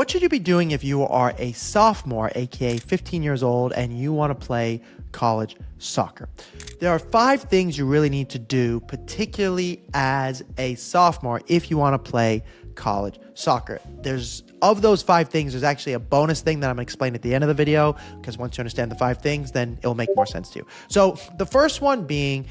what should you be doing if you are a sophomore, aka 15 years old, and you want to play college soccer? There are 5 things you really need to do, particularly as a sophomore, if you want to play college soccer. Of those 5 things, there's actually a bonus thing that I'm going to explain at the end of the video, because once you understand the 5 things, then it'll make more sense to you. So the first one being,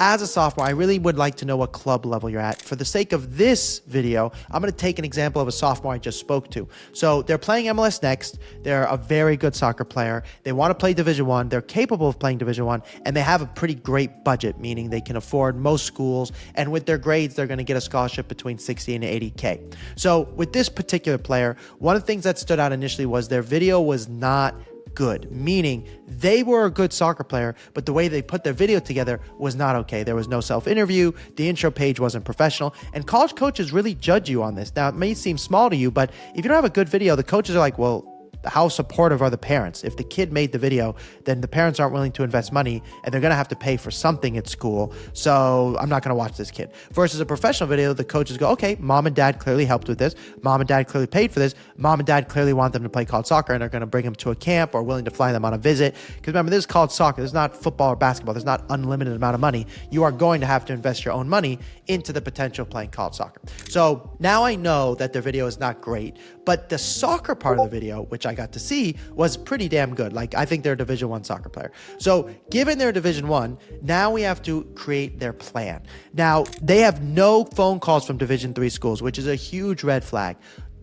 as a sophomore, I really would like to know what club level you're at. For the sake of this video, I'm going to take an example of a sophomore I just spoke to. So they're playing MLS Next. They're a very good soccer player. They want to play Division 1. They're capable of playing Division 1, and they have a pretty great budget, meaning they can afford most schools, and with their grades, they're going to get a scholarship between 60 and 80K. So with this particular player, one of the things that stood out initially was their video was not good, meaning they were a good soccer player, but the way they put their video together was not okay. There was no self-interview, the intro page wasn't professional, and college coaches really judge you on this. Now, it may seem small to you, but if you don't have a good video, the coaches are like, well, how supportive are the parents? If the kid made the video, then the parents aren't willing to invest money, and they're going to have to pay for something at school, so I'm not going to watch this kid. Versus a professional video, the coaches go, okay, mom and dad clearly helped with this, mom and dad clearly paid for this, mom and dad clearly want them to play college soccer, and are going to bring them to a camp or willing to fly them on a visit. Because remember, this is college soccer. This is not football or basketball. There's not unlimited amount of money. You are going to have to invest your own money into the potential of playing college soccer. So now I know that their video is not great, but the soccer part of the video, which I got to see, was pretty damn good. Like, I think they're a Division 1 soccer player. So given they're Division 1, now we have to create their plan. Now, they have no phone calls from Division 3 schools, which is a huge red flag.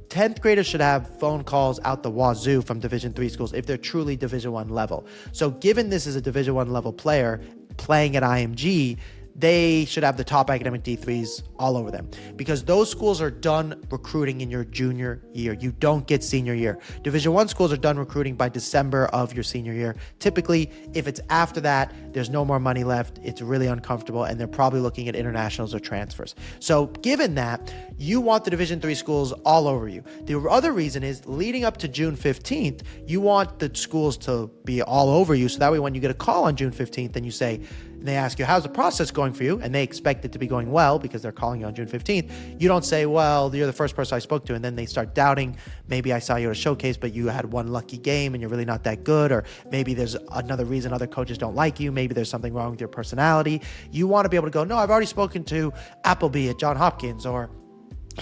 10th graders should have phone calls out the wazoo from Division 3 schools if they're truly Division 1 level. So given this is a Division 1 level player playing at IMG, they should have the top academic D3s all over them, because those schools are done recruiting in your junior year. You don't get senior year. Division 1 schools are done recruiting by December of your senior year. Typically, if it's after that, there's no more money left. It's really uncomfortable, and they're probably looking at internationals or transfers. So given that, you want the Division 3 schools all over you. The other reason is, leading up to June 15th, you want the schools to be all over you, so that way when you get a call on June 15th and you say, they ask you, how's the process going for you? And they expect it to be going well because they're calling you on June 15th. You don't say, well, you're the first person I spoke to. And then they start doubting. Maybe I saw you at a showcase, but you had one lucky game and you're really not that good. Or maybe there's another reason other coaches don't like you. Maybe there's something wrong with your personality. You want to be able to go, no, I've already spoken to Appleby at Johns Hopkins, or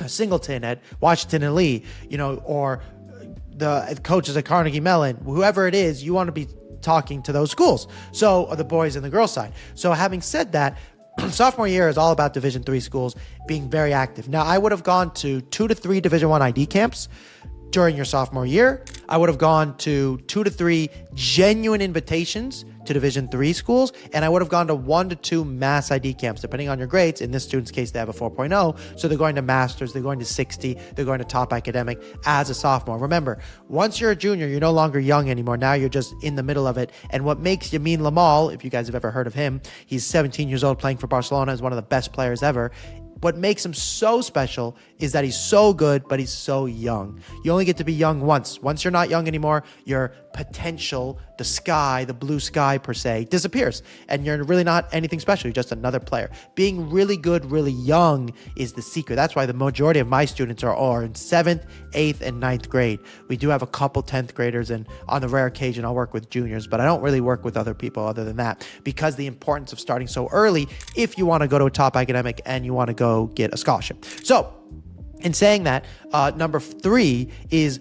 Singleton at Washington and Lee, or the coaches at Carnegie Mellon, whoever it is. You want to be talking to those schools, so the boys and the girls side. So having said that, sophomore year is all about Division 3 schools being very active. Now, I would have gone to 2 to 3 Division 1 ID camps during your sophomore year. I would have gone to 2 to 3 genuine invitations to Division 3 schools, and I would have gone to 1 to 2 mass ID camps, depending on your grades. In this student's case, they have a 4.0, so they're going to masters, they're going to 60, they're going to top academic as a sophomore. Remember, once you're a junior, you're no longer young anymore. Now you're just in the middle of it, and what makes Yamin Lamal, if you guys have ever heard of him, he's 17 years old playing for Barcelona, is one of the best players ever. What makes him so special is that he's so good, but he's so young. You only get to be young once. Once you're not young anymore, your potential, the sky, the blue sky per se, disappears. And you're really not anything special. You're just another player. Being really good, really young is the secret. That's why the majority of my students are in 7th, 8th, and 9th grade. We do have a couple 10th graders, and on the rare occasion, I'll work with juniors, but I don't really work with other people other than that, because the importance of starting so early if you want to go to a top academic and you want to go get a scholarship. So in saying that, number 3 is,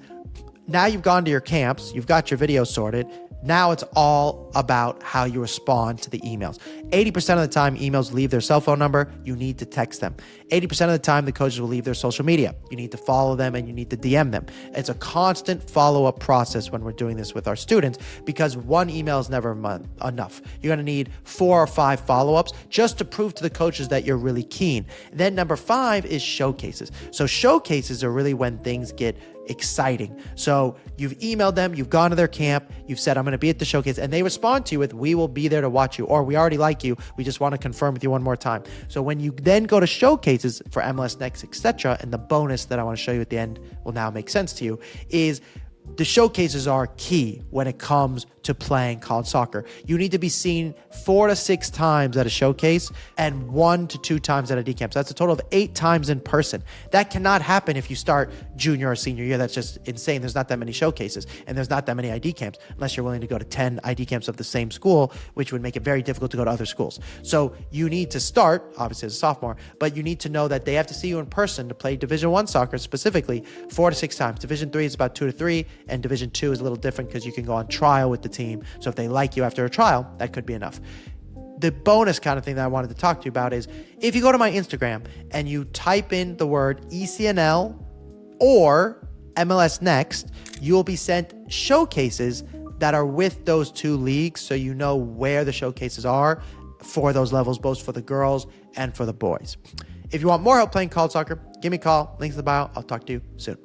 now you've gone to your camps, you've got your video sorted. Now it's all about how you respond to the emails. 80% of the time, emails leave their cell phone number. You need to text them. 80% of the time, the coaches will leave their social media. You need to follow them and you need to DM them. It's a constant follow-up process when we're doing this with our students, because one email is never enough. You're going to need 4 or 5 follow-ups just to prove to the coaches that you're really keen. Then number 5 is showcases. So showcases are really when things get exciting. So you've emailed them, you've gone to their camp, you've said, I'm going to be at the showcase, and they respond to you with, we will be there to watch you, or we already like you, we just want to confirm with you one more time. So when you then go to showcases for MLS Next, etc., and the bonus that I want to show you at the end will now make sense to you, is The showcases are key when it comes to playing college soccer. You need to be seen 4 to 6 times at a showcase and 1 to 2 times at a D camp. So that's a total of 8 times in person. That cannot happen if you start junior or senior year. That's just insane. There's not that many showcases and there's not that many ID camps unless you're willing to go to 10 ID camps of the same school, which would make it very difficult to go to other schools. So you need to start, obviously as a sophomore, but you need to know that they have to see you in person to play Division I soccer specifically 4 to 6 times. Division III is about 2 to 3, and Division II is a little different because you can go on trial with the team. So if they like you after a trial, that could be enough. The bonus kind of thing that I wanted to talk to you about is if you go to my Instagram and you type in the word ECNL or MLS Next, you'll be sent showcases that are with those 2 leagues, so you know where the showcases are for those levels, both for the girls and for the boys. If you want more help playing college soccer, give me a call. Links in the bio. I'll talk to you soon.